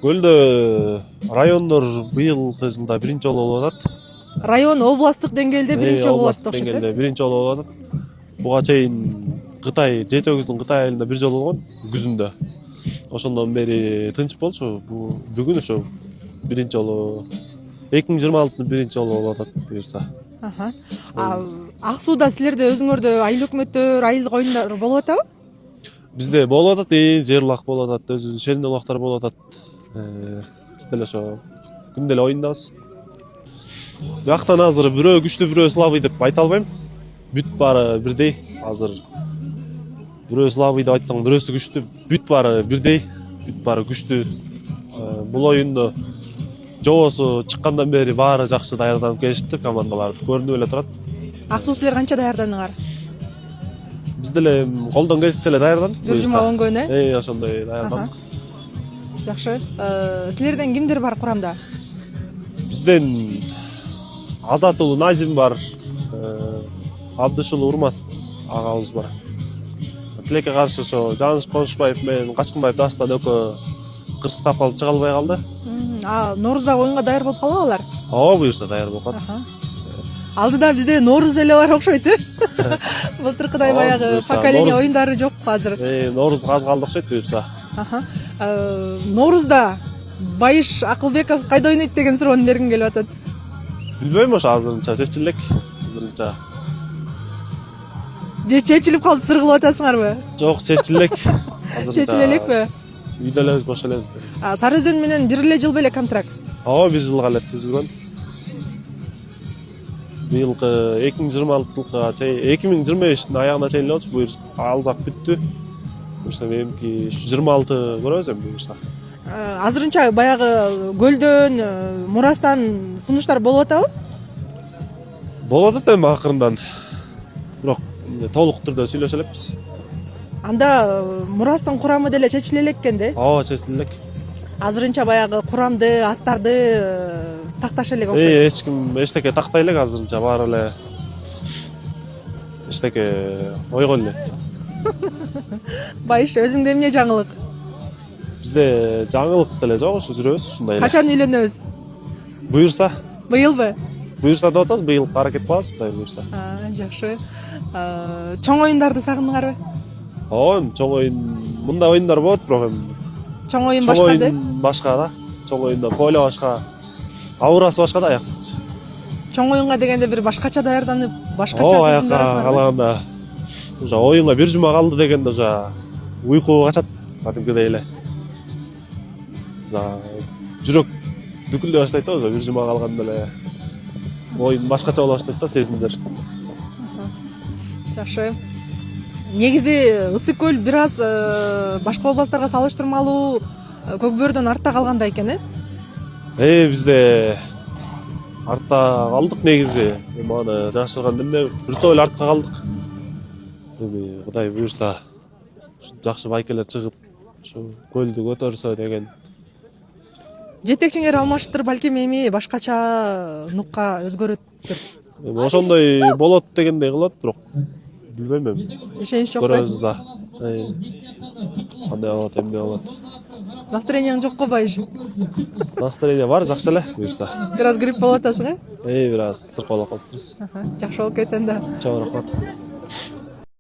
Көлдө райондор быйылкы жылда биринчи жолу болуп атат. Район областтык деңгээлде биринчи жолу болуп атат окшойт. Деңгээлде биринчи жолу болуп атат. Буга чейин Кытай, Жети өгүздүн Кытай айылында бир жолу болгон күзүндө. Ошондон бери тынч болчу. Бүгүн ошо биринчи жолу 2026-дын биринчи жолу болуп атат буюрса. Ак сууда силерде өзүңөрдө айыл өкмөттөр, айыл коюндар болуп атабы? Бизде болуп атат, жер улак болуп атат, өзүбүздүн шерин улактар болуп атат. Биз деле ошо күндө эле оюндабыз. Бияктан азыр бирөө күчтүү, бирөө слабый деп айта албайм. Бүт баары бирдей. Азыр бирөө слабый деп айтсаң, бирөөсү күчтүү, бүт баары бирдей. Бүт баары күчтүү. Бул оюнду жобосу чыккандан бери баары жакшы даярданып келишипти, командалар көрүнүп эле турат. Ак суу силер канча даярдандыңар? Биз деле колдон келишинче эле даярдандык. Бир жума оңгөн, ошондой даярдандык. Жакшы. Силерден кимдер бар курамда? Бизден Азатулуу Назим бар, Абдышулуу Урмат агабыз бар. Тилекке каршы ошо Жаныш Конушбаев менен Качкынбаев Дастан экөө кырсыктап калып чыга албай калды. Норуздагы оюнга даяр болуп калабы алар? Буюрса даяр болуп калат. Алдыда бизде Норуз эле бар окшойт. Былтыркыдай баягы поколение оюндары жок азыр. Норуз аз калды окшойт буюрса. Норузда Байыш Акылбеков кайда ойнойт деген суроону бергим келип атат. Билбейм, ошо азырынча чечил элек. Азырынча. Же чечилип калып сыр кылып атасыңарбы? Жок, чечил элек. Чечиле элекпи? Үйдө элебиз, бош элебиз. Сары Өзөн менен бир эле жыл беле контракт? Бир жылга эле түзүлгөн. Быйылкы 2026 чейин 2025-тин аягына чейин эле болчу, буюрса ал жак бүттү. Буюрса меники 26 көрөбүз эми буюрса. Азырынча баягы көлдөн, Мурастан сунуштар болуп атабы? Болуп атат эми акырындан. Бирок толук түрдө сүйлөшө элекпиз. Анда Мурастын курамы деле чечиле элек экен да? Чечиле элек. Азырынча баягы курамды, аттарды такташа элек окшойт. Эч ким эчтеке тактай элек, азырынча баары эле эчтеке ойгон эле. Байыш, өзүңдө эмне жаңылык? Бизде жаңылык деле жок, ошо жүрөбүз ушундай эле. Качан үйлөнөбүз? Буюрса. Быйылбы? Буюрса деп атабыз, быйыл аракет кылабыз, Кудай буюрса. Жакшы. Чоң оюндарды сагындыңарбы? Чоң оюн, мындай оюндар болот, бирок эми чоң оюн башка да? Башка да. Чоң оюнда поле башка, аурасы башка да аяктыкчы. Чоң оюнга дегенде бир башкача даярданып, башкача аякка калганда уже оюнга бир жума калды дегенде уже уйку качат, кадимкидей эле. Жүрөк дүкүлдөй баштайт да, уже бир жума калганда эле оюн башкача боло баштайт да, сезимдер. Жакшы. Негизи Ысык көл бир аз башка областтарга салыштырмалуу көкбөрдөн артта калгандай экен, Бизде артта калдык негизи. Эми аны жашырган эмне, бир топ эле артка калдык. Эми Кудай буюрса жакшы байкелер чыгып, ушу көлдү көтөрсө деген. Жетекчиңер алмашыптыр, балким эми башкача нукка өзгөрөттүр. Эми ошондой болот дегендей кылат, бирок билбейм эми. Ишенич жок. Көрөбүз да. Кандай болот, эмне болот. Настроениең жокко Байыш? Настроение бар, жакшы эле буюрса. Бир аз грипп болуп атасың, Бир аз сыркалап калыптырбыз. Жакшы болуп кетен да. Чоң рахмат.